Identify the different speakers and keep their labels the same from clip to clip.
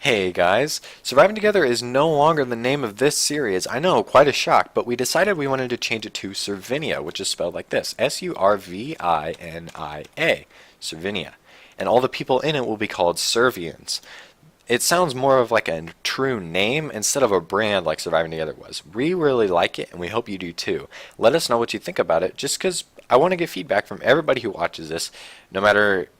Speaker 1: Hey guys, Surviving Together is no longer the name of this series. I know, quite a shock, but we decided we wanted to change it to Survinia, which is spelled like this, Survinia, Survinia. And all the people in it will be called Servians. It sounds more of like a true name instead of a brand like Surviving Together was. We really like it, and we hope you do too. Let us know what you think about it, just because I want to get feedback from everybody who watches this, no matter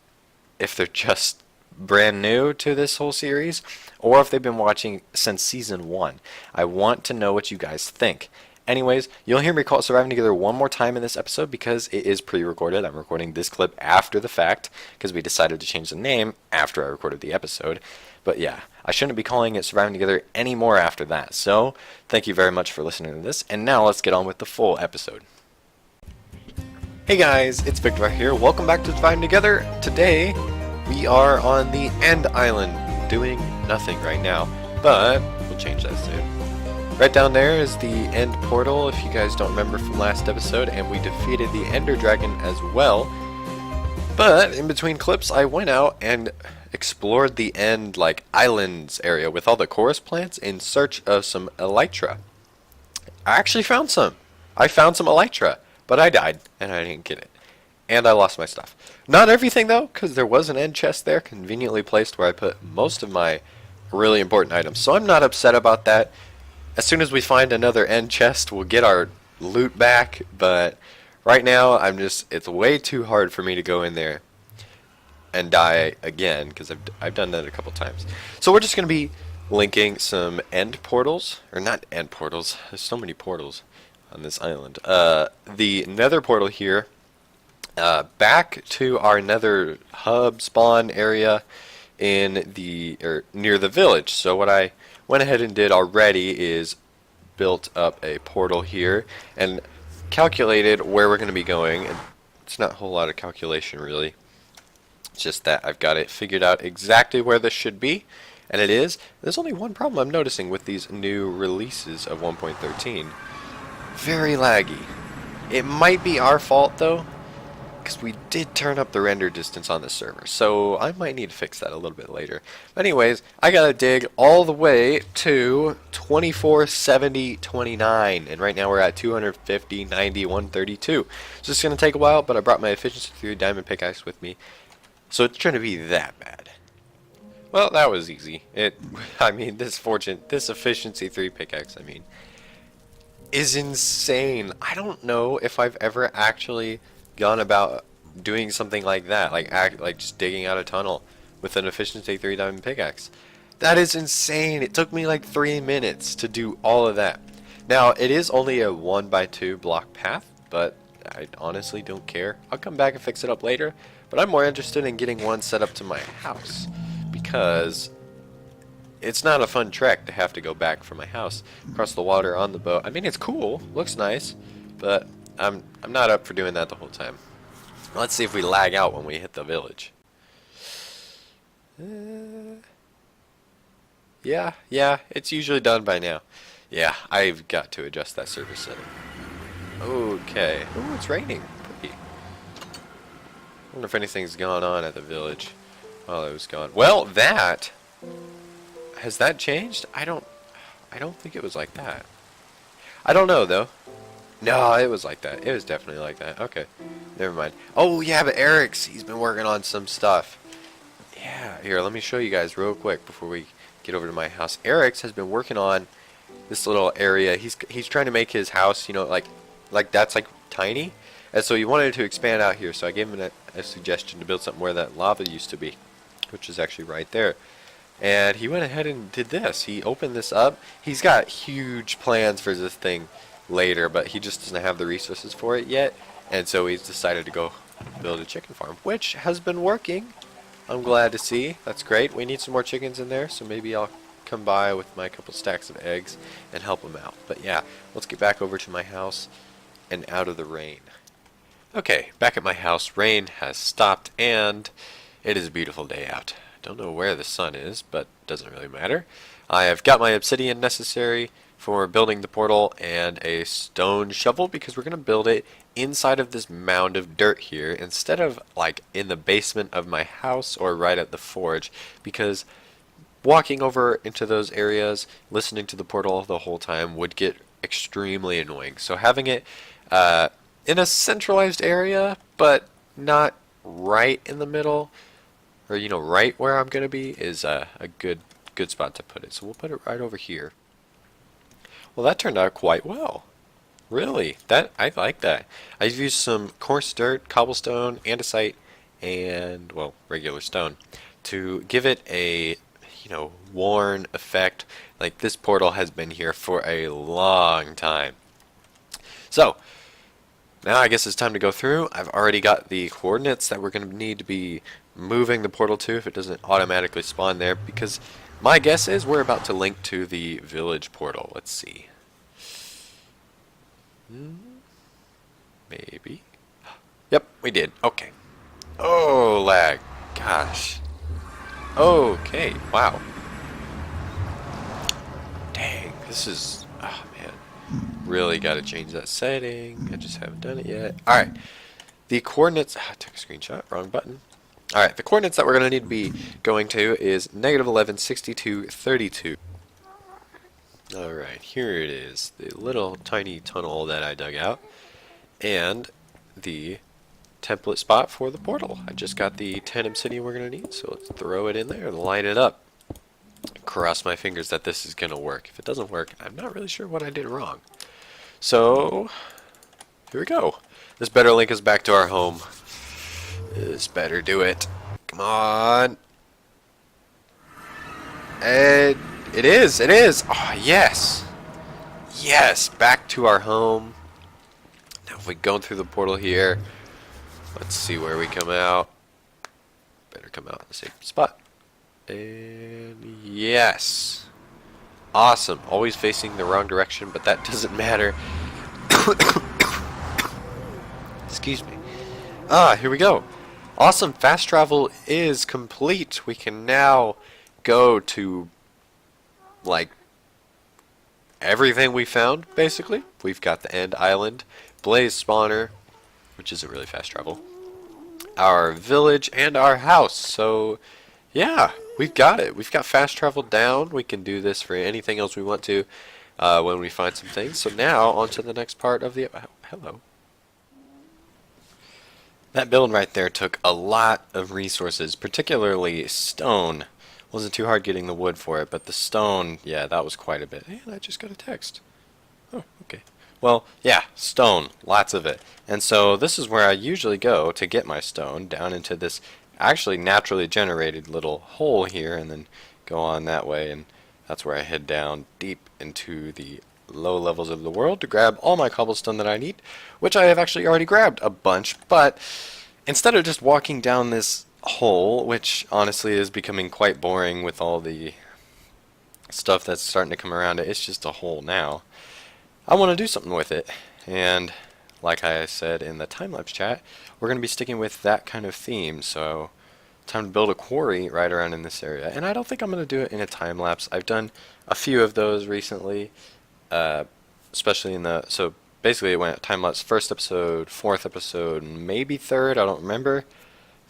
Speaker 1: if they're just brand new to this whole series or if they've been watching since season 1. I want to know what you guys think. Anyways, you'll hear me call it Surviving Together one more time in this episode because it is pre-recorded. I'm recording this clip after the fact because we decided to change the name after I recorded the episode. But yeah, I shouldn't be calling it Surviving Together anymore after that. So, thank you very much for listening to this, and now let's get on with the full episode. Hey guys, it's Victifire here. Welcome back to Surviving Together. Today, we are on the End Island, doing nothing right now, but we'll change that soon. Right down there is the End Portal, if you guys don't remember from last episode, and we defeated the Ender Dragon as well. But in between clips, I went out and explored the End, Islands area with all the chorus plants in search of some elytra. I actually found some. I found some elytra, but I died, and I didn't get it. And I lost my stuff. Not everything though, because there was an end chest there, conveniently placed where I put most of my really important items. So I'm not upset about that. As soon as we find another end chest, we'll get our loot back. But right now, it's way too hard for me to go in there and die again, because I've done that a couple times. So we're just going to be linking some end portals, or not end portals. There's so many portals on this island. The nether portal here. Back to our nether hub spawn area in near the village. So what I went ahead and did already is built up a portal here and calculated where we're going to be going. And it's not a whole lot of calculation really. It's just that I've got it figured out exactly where this should be, and it is. There's only one problem I'm noticing with these new releases of 1.13. Very laggy. It might be our fault though, because we did turn up the render distance on the server, so I might need to fix that a little bit later. But anyways, I gotta dig all the way to 2470 29, and right now we're at 250 90 132. So it's gonna take a while, but I brought my efficiency 3 diamond pickaxe with me, so it's trying to be that bad. Well, that was easy. This efficiency 3 pickaxe, is insane. I don't know if I've ever actually gone about doing something like that, like just digging out a tunnel with an efficiency 3 diamond pickaxe. That is insane. It took me like 3 minutes to do all of that. Now it is only a 1x2 block path, but I honestly don't care. I'll come back and fix it up later, but I'm more interested in getting one set up to my house because it's not a fun trek to have to go back from my house across the water on the boat. It's cool, looks nice, but I'm not up for doing that the whole time. Let's see if we lag out when we hit the village. Yeah, it's usually done by now. Yeah, I've got to adjust that server setting. Okay. Oh, it's raining. Pretty. I wonder if anything's gone on at the village while I was gone. Well, has that changed? I don't think it was like that. I don't know though. No, it was like that. It was definitely like that. Okay, never mind. Oh yeah, but he's been working on some stuff. Yeah, here, let me show you guys real quick before we get over to my house. Eric's has been working on this little area. He's trying to make his house, like that's like tiny, and so he wanted to expand out here. So I gave him a suggestion to build something where that lava used to be, which is actually right there. And he went ahead and did this. He opened this up. He's got huge plans for this thing later, but he just doesn't have the resources for it yet, and so he's decided to go build a chicken farm, which has been working. I'm glad to see. That's great. We need some more chickens in there, so maybe I'll come by with my couple stacks of eggs and help him out. But yeah, let's get back over to my house and out of the rain. Okay, back at my house. Rain has stopped and it is a beautiful day out. Don't know where the sun is, but doesn't really matter. I have got my obsidian necessary for building the portal and a stone shovel because we're going to build it inside of this mound of dirt here instead of like in the basement of my house or right at the forge, because walking over into those areas, listening to the portal the whole time would get extremely annoying. So having it in a centralized area, but not right in the middle, or right where I'm gonna be, is a good spot to put it. So we'll put it right over here. Well, that turned out quite well. Really, I like that. I've used some coarse dirt, cobblestone, andesite, and well, regular stone to give it a worn effect. Like this portal has been here for a long time. So now I guess it's time to go through. I've already got the coordinates that we're going to need to be moving the portal to if it doesn't automatically spawn there, because my guess is we're about to link to the village portal. Let's see. Maybe. Yep, we did. Okay. Oh, lag. Gosh. Okay, wow. Dang, this is... Oh, man. Really got to change that setting. I just haven't done it yet. Alright. The coordinates... I took a screenshot. Wrong button. Alright, the coordinates that we're going to need to be going to is -11, 62, 32. Alright, here it is. The little tiny tunnel that I dug out. And the template spot for the portal. I just got the 10 obsidian we're going to need, so let's throw it in there and line it up. Cross my fingers that this is going to work. If it doesn't work, I'm not really sure what I did wrong. So, here we go. This better link us back to our home. This better do it. Come on. And it is. Oh, yes. Yes, back to our home. Now if we go through the portal here, let's see where we come out. Better come out in the same spot. And yes. Awesome. Always facing the wrong direction, but that doesn't matter. Excuse me. Here we go. Awesome. Fast travel is complete. We can now go to, like, everything we found, basically. We've got the end island, blaze spawner, which isn't really fast travel, our village, and our house. So yeah, we've got it. We've got fast travel down. We can do this for anything else we want to when we find some things. So now on to the next part of the... hello. That build right there took a lot of resources, particularly stone. Wasn't too hard getting the wood for it, but the stone, yeah, that was quite a bit. And I just got a text. Oh, okay. Well, yeah, stone, lots of it. And so this is where I usually go to get my stone, down into this actually naturally generated little hole here, and then go on that way, and that's where I head down deep into the low levels of the world to grab all my cobblestone that I need, which I have actually already grabbed a bunch. But instead of just walking down this hole, which honestly is becoming quite boring with all the stuff that's starting to come around it, it's just a hole now. I want to do something with it, and like I said in the time-lapse chat, we're going to be sticking with that kind of theme. So time to build a quarry right around in this area, and I don't think I'm going to do it in a time-lapse. I've done a few of those recently, especially in the... So basically it went time-lapse first episode, fourth episode, maybe third, I don't remember.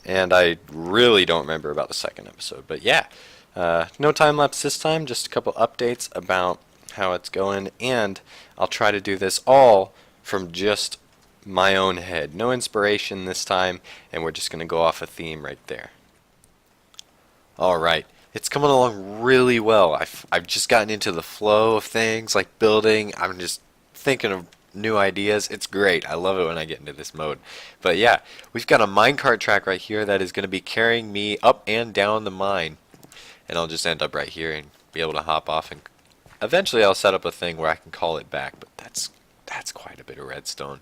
Speaker 1: And I really don't remember about the second episode. But yeah, no time-lapse this time, just a couple updates about how it's going. And I'll try to do this all from just my own head. No inspiration this time, and we're just going to go off a theme right there. Alright, it's coming along really well. I've just gotten into the flow of things, like building. I'm just thinking of new ideas. It's great. I love it when I get into this mode. But yeah, we've got a minecart track right here that is going to be carrying me up and down the mine, and I'll just end up right here and be able to hop off, and eventually I'll set up a thing where I can call it back, but that's quite a bit of redstone,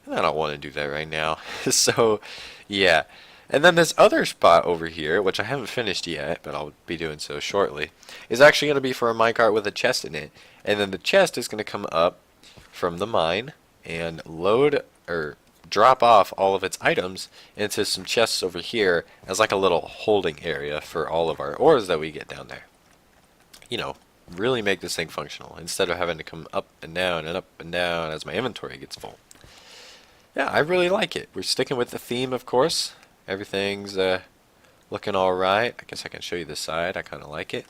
Speaker 1: and I don't want to do that right now. So yeah, and then this other spot over here, which I haven't finished yet, but I'll be doing so shortly, is actually going to be for a minecart with a chest in it, and then the chest is going to come up from the mine and load or drop off all of its items into some chests over here as like a little holding area for all of our ores that we get down there. You know, really make this thing functional instead of having to come up and down as my inventory gets full. Yeah, I really like it. We're sticking with the theme, of course. Everything's Looking all right. I guess I can show you the side. I kind of like it,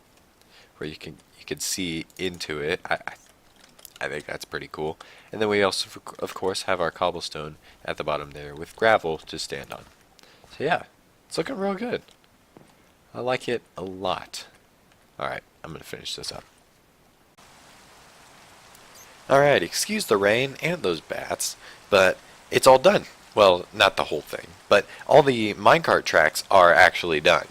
Speaker 1: where you can see into it. I think that's pretty cool. And then we also, of course, have our cobblestone at the bottom there with gravel to stand on. So yeah, it's looking real good. I like it a lot. Alright, I'm going to finish this up. Alright, excuse the rain and those bats, but it's all done. Well, not the whole thing, but all the minecart tracks are actually done.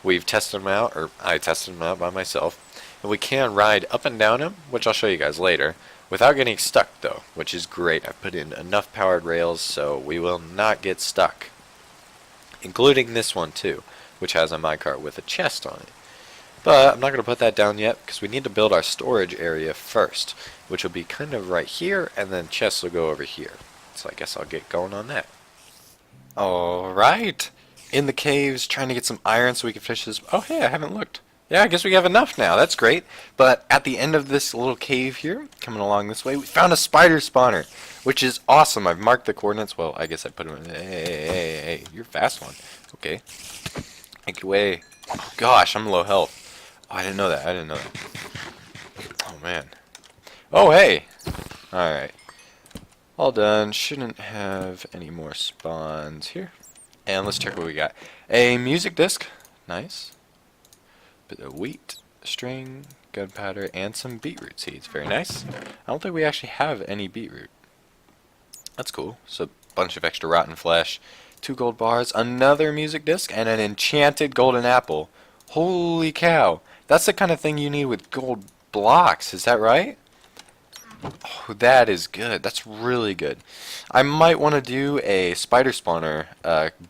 Speaker 1: We've tested them out, or I tested them out by myself, and we can ride up and down them, which I'll show you guys later, without getting stuck though, which is great. I've put in enough powered rails so we will not get stuck. Including this one too, which has a minecart with a chest on it. But I'm not going to put that down yet because we need to build our storage area first, which will be kind of right here, and then chests will go over here. So I guess I'll get going on that. Alright, in the caves trying to get some iron so we can finish this. Oh hey, I haven't looked. Yeah, I guess we have enough now. That's great. But at the end of this little cave here, coming along this way, we found a spider spawner, which is awesome. I've marked the coordinates. Well, I guess I put them in. Hey, you're a fast one. Okay. Make your way. Oh, gosh, I'm low health. Oh, I didn't know that. Oh, man. Oh, hey. Alright. All done. Shouldn't have any more spawns here. And let's check what we got. A music disc. Nice. Bit of wheat, string, gunpowder, and some beetroot seeds. Very nice. I don't think we actually have any beetroot. That's cool. So a bunch of extra rotten flesh, 2 gold bars, another music disc, and an enchanted golden apple. Holy cow. That's the kind of thing you need with gold blocks. Is that right? Oh, that is good. That's really good. I might want to do a spider spawner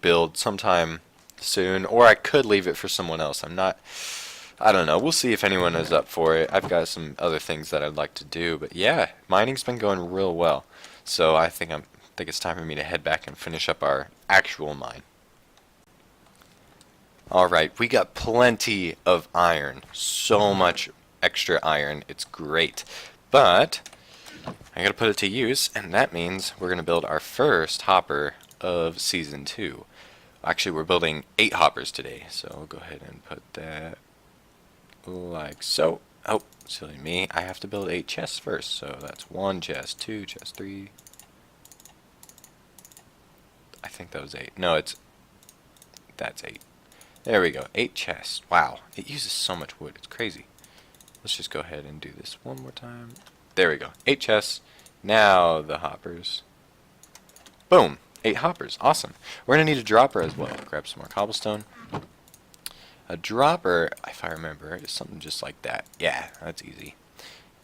Speaker 1: build sometime soon, or I could leave it for someone else. I don't know. We'll see if anyone is up for it. I've got some other things that I'd like to do, but yeah, mining's been going real well. So I think it's time for me to head back and finish up our actual mine. Alright, we got plenty of iron. So much extra iron. It's great. But I gotta put it to use, and that means we're gonna build our first hopper of Season 2. Actually, we're building 8 hoppers today, so I'll go ahead and put that like so. Oh, silly me. I have to build 8 chests first, so that's 1 chest, 2 chests, 3. I think that was 8. No, that's 8. There we go. 8 chests. Wow, it uses so much wood. It's crazy. Let's just go ahead and do this one more time. There we go. 8 chests. Now the hoppers. Boom. 8 hoppers. Awesome. We're going to need a dropper as well. Grab some more cobblestone. A dropper, if I remember, is something just like that. Yeah, that's easy.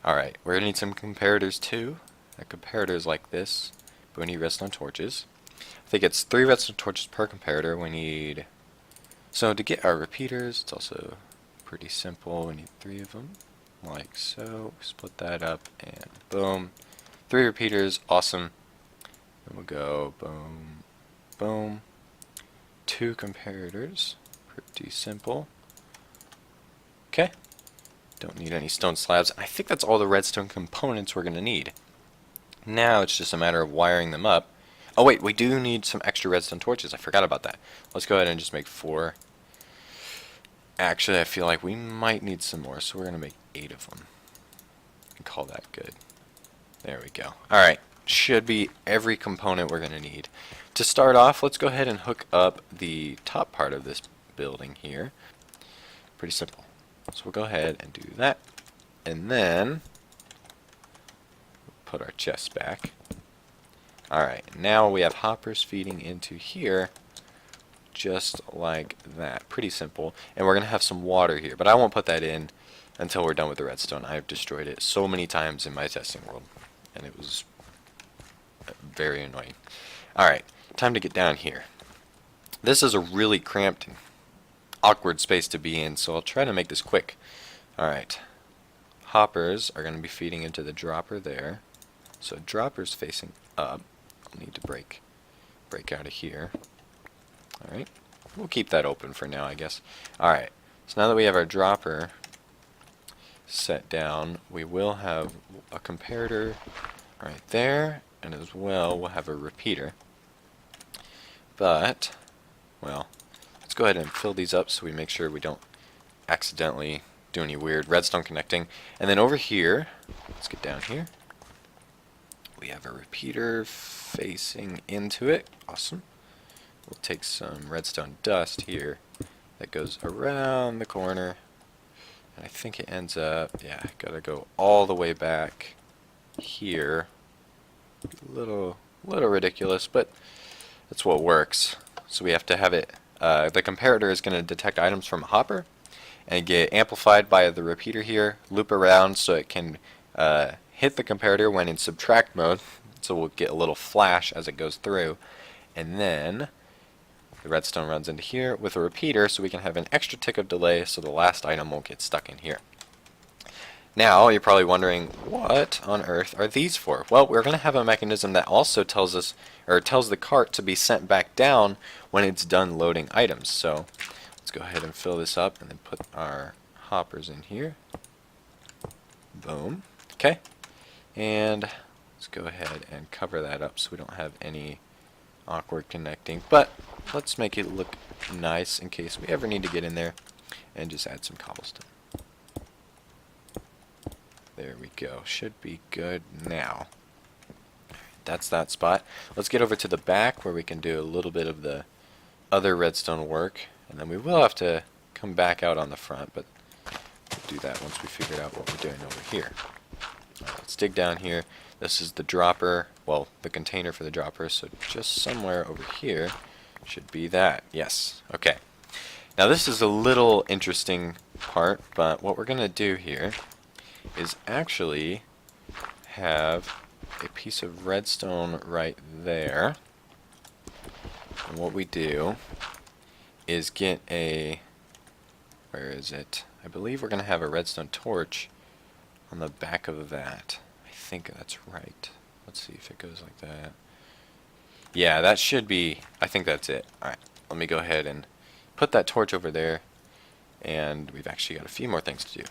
Speaker 1: Alright, we're going to need some comparators too. A comparator is like this, but we need redstone torches. I think it's 3 redstone torches per comparator. We need... So to get our repeaters, it's also pretty simple. We need 3 of them, like so. Split that up, and boom. 3 repeaters, awesome. Then we'll go boom, boom. 2 comparators, pretty simple. Okay. Don't need any stone slabs. I think that's all the redstone components we're going to need. Now it's just a matter of wiring them up. Oh wait, we do need some extra redstone torches. I forgot about that. Let's go ahead and just make 4. Actually, I feel like we might need some more, so we're going to make 8 of them. And call that good. There we go. Alright, should be every component we're going to need. To start off, let's go ahead and hook up the top part of this building here. Pretty simple. So we'll go ahead and do that. And then put our chests back. Alright, now we have hoppers feeding into here, just like that. Pretty simple. And we're going to have some water here, but I won't put that in until we're done with the redstone. I've destroyed it so many times in my testing world, and it was very annoying. Alright, time to get down here. This is a really cramped, awkward space to be in, so I'll try to make this quick. Alright, hoppers are going to be feeding into the dropper there. So dropper's facing up. I'll need to break out of here. Alright, we'll keep that open for now, I guess. Alright, so now that we have our dropper set down, we will have a comparator right there, and as well we'll have a repeater. But, well, let's let's go ahead and fill these up so we make sure we don't accidentally do any weird redstone connecting. And then over here, let's get down here. We have a repeater facing into it. Awesome. We'll take some redstone dust here that goes around the corner. And I think it ends up, yeah, gotta go all the way back here. A little ridiculous, but that's what works. So we have to have it, the comparator is going to detect items from a hopper and get amplified by the repeater here, loop around so it can hit the comparator when in subtract mode, so we'll get a little flash as it goes through, and then the redstone runs into here with a repeater so we can have an extra tick of delay so the last item won't get stuck in here. Now, you're probably wondering, what on earth are these for? Well, we're going to have a mechanism that also tells us, or tells the cart to be sent back down when it's done loading items. So, let's go ahead and fill this up and then put our hoppers in here. Boom. Okay. And let's go ahead and cover that up so we don't have any awkward connecting. But let's make it look nice in case we ever need to get in there and just add some cobblestone. There we go. Should be good now. That's that spot. Let's get over to the back where we can do a little bit of the other redstone work. And then we will have to come back out on the front, but we'll do that once we figure out what we're doing over here. Alright, let's dig down here. This is the dropper, well, the container for the dropper, so just somewhere over here should be that. Yes. Okay. Now this is a little interesting part, but what we're going to do here is actually have a piece of redstone right there. And what we do is get a, where is it? I believe we're going to have a redstone torch on the back of that. I think that's right. Let's see if it goes like that. Yeah, that should be, I think that's it. Alright, let me go ahead and put that torch over there. And we've actually got a few more things to do.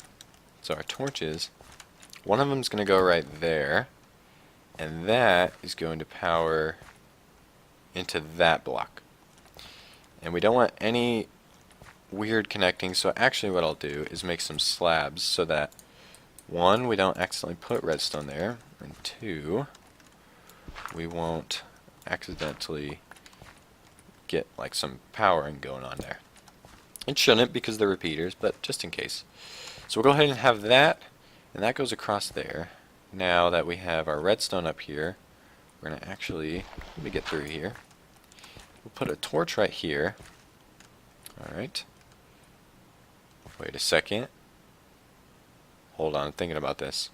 Speaker 1: So our torches, one of them is going to go right there, and that is going to power into that block. And we don't want any weird connecting, so actually what I'll do is make some slabs so that, one, we don't accidentally put redstone there, and two, we won't accidentally get like some powering going on there. It shouldn't because they're repeaters, but just in case. So we'll go ahead and have that, and that goes across there. Now that we have our redstone up here, we're going to actually, let me get through here. We'll put a torch right here. Alright. Wait a second. Hold on, I'm thinking about this.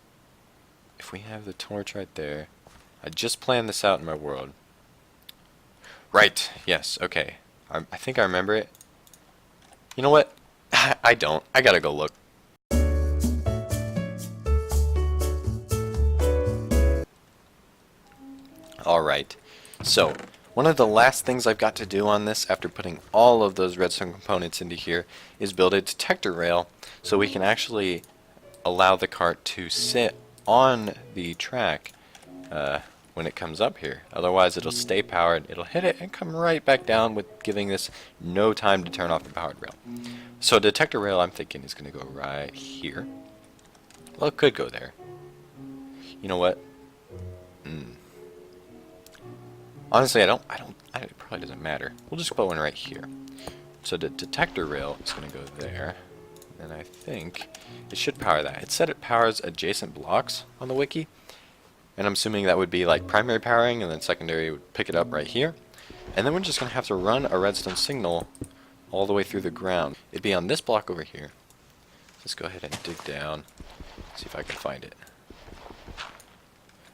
Speaker 1: If we have the torch right there, I just planned this out in my world. Right, yes, okay. I think I remember it. You know what? I don't. I gotta go look. Alright, so one of the last things I've got to do on this after putting all of those redstone components into here is build a detector rail so we can actually allow the cart to sit on the track when it comes up here. Otherwise it'll stay powered, it'll hit it and come right back down with giving this no time to turn off the powered rail. So a detector rail I'm thinking is going to go right here. Well, it could go there. You know what? Honestly, it probably doesn't matter. We'll just put one right here. So the detector rail is going to go there. And I think it should power that. It said it powers adjacent blocks on the wiki. And I'm assuming that would be like primary powering, and then secondary would pick it up right here. And then we're just going to have to run a redstone signal all the way through the ground. It'd be on this block over here. Let's go ahead and dig down, see if I can find it.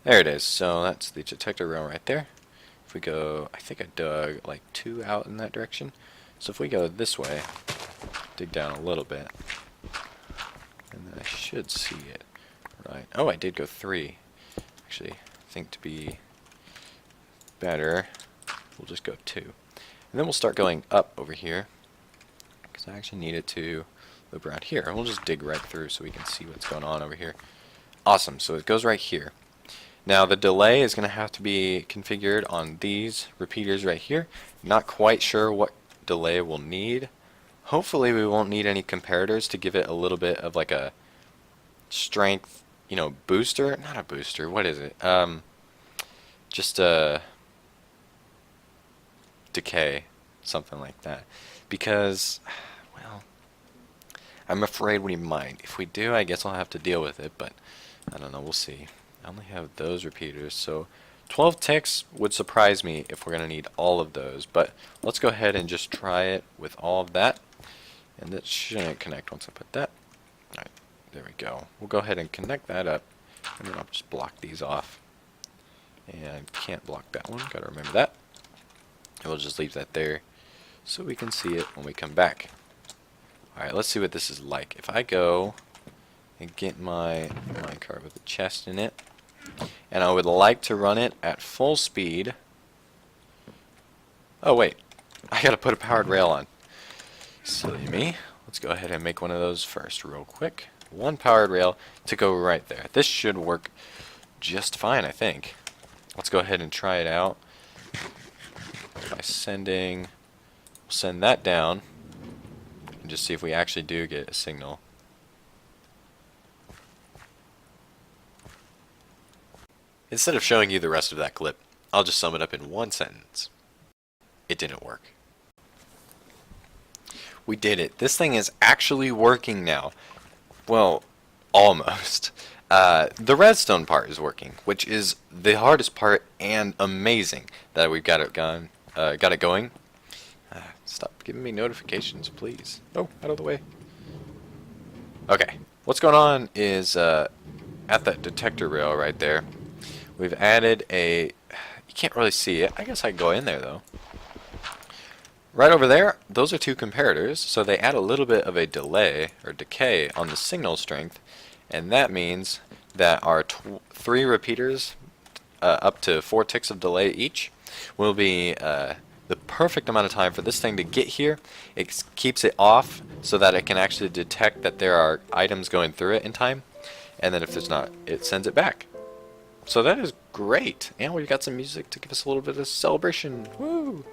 Speaker 1: There it is. So that's the detector rail right there. If we go, I think I dug like 2 out in that direction. So if we go this way, dig down a little bit, and then I should see it. Right. Oh, I did go 3. Actually, I think to be better, we'll just go 2. And then we'll start going up over here, because I actually need it to loop around here. And we'll just dig right through so we can see what's going on over here. Awesome, so it goes right here. Now the delay is going to have to be configured on these repeaters right here. Not quite sure what delay we'll need. Hopefully we won't need any comparators to give it a little bit of like a strength, you know, booster. Not a booster, what is it? Just a decay, something like that. Because, well, I'm afraid we might. If we do, I guess I'll have to deal with it, but I don't know, we'll see. I only have those repeaters, so 12 ticks would surprise me if we're going to need all of those, but let's go ahead and just try it with all of that. And that shouldn't connect once I put that. Alright, there we go. We'll go ahead and connect that up, and then I'll just block these off. And can't block that one, gotta remember that. And we'll just leave that there so we can see it when we come back. Alright, let's see what this is like. If I go and get my minecart with a chest in it, and I would like to run it at full speed. Oh wait, I gotta put a powered rail on. Silly me. Let's go ahead and make one of those first real quick. One powered rail to go right there. This should work just fine, I think. Let's go ahead and try it out by send that down and just see if we actually do get a signal. Instead of showing you the rest of that clip, I'll just sum it up in one sentence. It didn't work. We did it. This thing is actually working now. Well, almost. The redstone part is working, which is the hardest part and amazing that we've got it going. Stop giving me notifications, please. Oh, out of the way. Okay, what's going on is at that detector rail right there, we've added a... You can't really see it. I guess I can go in there though. Right over there, those are two comparators, so they add a little bit of a delay or decay on the signal strength, and that means that our 3 repeaters, up to 4 ticks of delay each, will be the perfect amount of time for this thing to get here. It keeps it off so that it can actually detect that there are items going through it in time, and then if there's not, it sends it back. So that is great, and we've got some music to give us a little bit of celebration. Woo!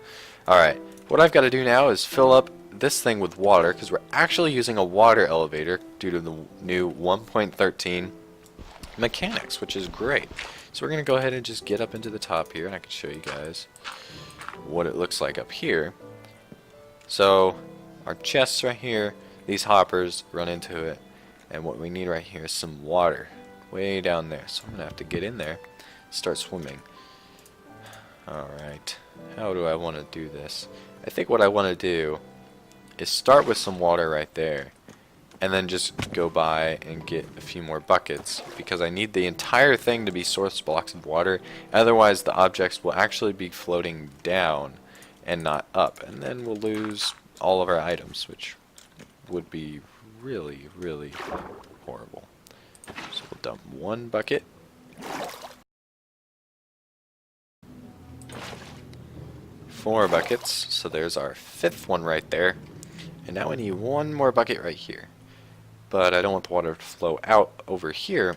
Speaker 1: Alright, what I've got to do now is fill up this thing with water, because we're actually using a water elevator due to the new 1.13 mechanics, which is great. So we're going to go ahead and just get up into the top here, and I can show you guys what it looks like up here. So our chests right here, these hoppers run into it, and what we need right here is some water way down there. So I'm going to have to get in there, start swimming. Alright, how do I want to do this? I think what I want to do is start with some water right there, and then just go by and get a few more buckets, because I need the entire thing to be source blocks of water. Otherwise the objects will actually be floating down and not up, and then we'll lose all of our items, which would be really, really horrible. So we'll dump 1 bucket. 4 buckets, so there's our 5th one right there. And now we need 1 more bucket right here. But I don't want the water to flow out over here,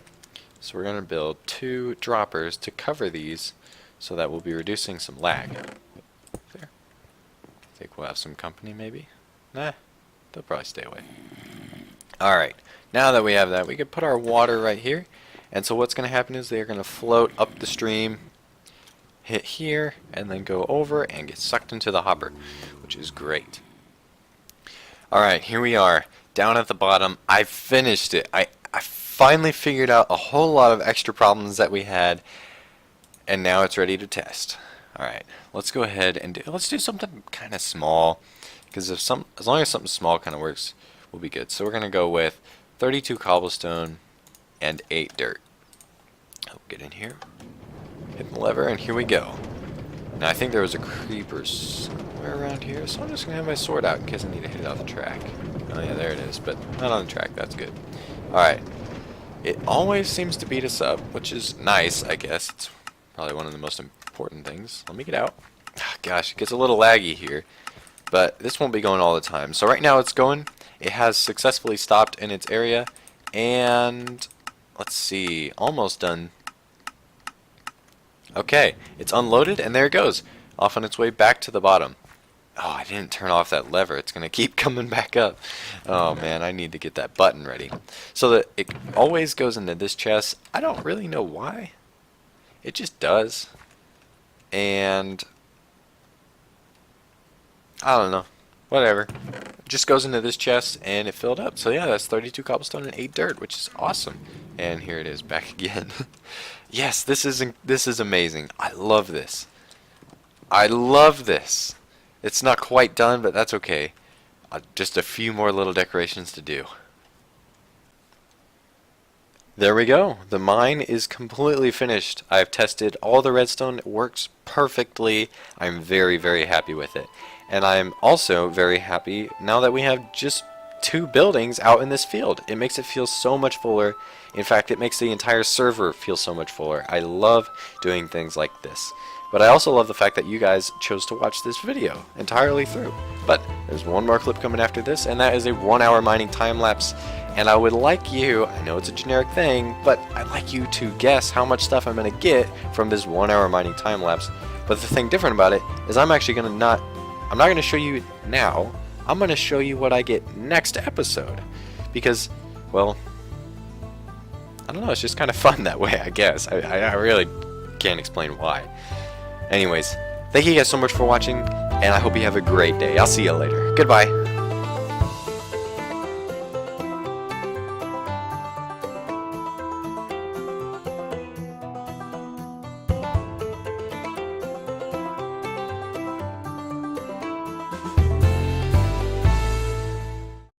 Speaker 1: so we're going to build 2 droppers to cover these, so that we'll be reducing some lag. There. I think we'll have some company maybe. Nah, they'll probably stay away. Alright, now that we have that, we can put our water right here. And so what's going to happen is they're going to float up the stream, hit here, and then go over and get sucked into the hopper, which is great. Alright, here we are, down at the bottom. I finished it. I finally figured out a whole lot of extra problems that we had, and now it's ready to test. Alright, let's go ahead and let's do something kind of small, because as long as something small kind of works, we'll be good. So we're going to go with 32 cobblestone and 8 dirt. I'll get in here, hit the lever, and here we go. Now I think there was a creeper somewhere around here, so I'm just going to have my sword out in case I need to hit it off the track. Oh yeah, there it is, but not on the track, that's good. Alright, it always seems to beat us up, which is nice, I guess. It's probably one of the most important things. Let me get out. Oh, gosh, it gets a little laggy here, but this won't be going all the time. So right now it's going. It has successfully stopped in its area, and let's see, almost done. Okay, it's unloaded, and there it goes, off on its way back to the bottom. Oh, I didn't turn off that lever. It's gonna keep coming back up. Oh man, I need to get that button ready. So that it always goes into this chest. I don't really know why. It just does. And I don't know. Whatever. It just goes into this chest and it filled up. So yeah, that's 32 cobblestone and 8 dirt, which is awesome. And here it is back again. Yes, this is amazing. I love this. I love this. It's not quite done, but that's okay. Just a few more little decorations to do. There we go. The mine is completely finished. I've tested all the redstone. It works perfectly. I'm very, very happy with it. And I'm also very happy now that we have just 2 buildings out in this field. It makes it feel so much fuller. In fact, it makes the entire server feel so much fuller. I love doing things like this. But I also love the fact that you guys chose to watch this video entirely through. But there's one more clip coming after this, and that is a 1-hour mining time lapse. And I would like you, I know it's a generic thing, but I'd like you to guess how much stuff I'm going to get from this 1-hour mining time lapse. But the thing different about it is I'm actually going to I'm not going to show you now. I'm going to show you what I get next episode. Because, well, I don't know, it's just kind of fun that way, I guess. I really can't explain why. Anyways, thank you guys so much for watching, and I hope you have a great day. I'll see you later. Goodbye.